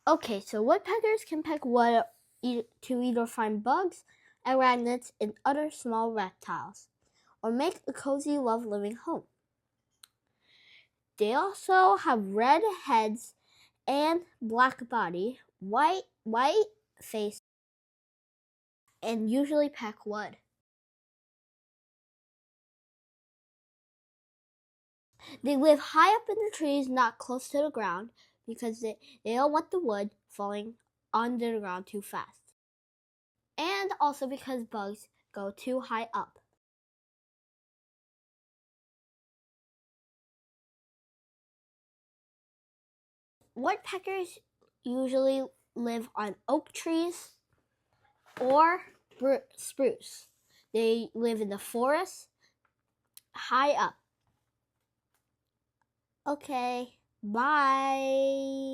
Okay, so woodpeckers can peck wood to either find bugs, arachnids, and other small reptiles, or make a cozy, love-living home. They also have red heads and black body, white face, and usually peck wood. They live high up in the trees, not close to the ground, because they don't want the wood falling onto the ground too fast. And also because bugs go too high up. Woodpeckers usually live on oak trees or spruce. They live in the forest high up. Okay, bye.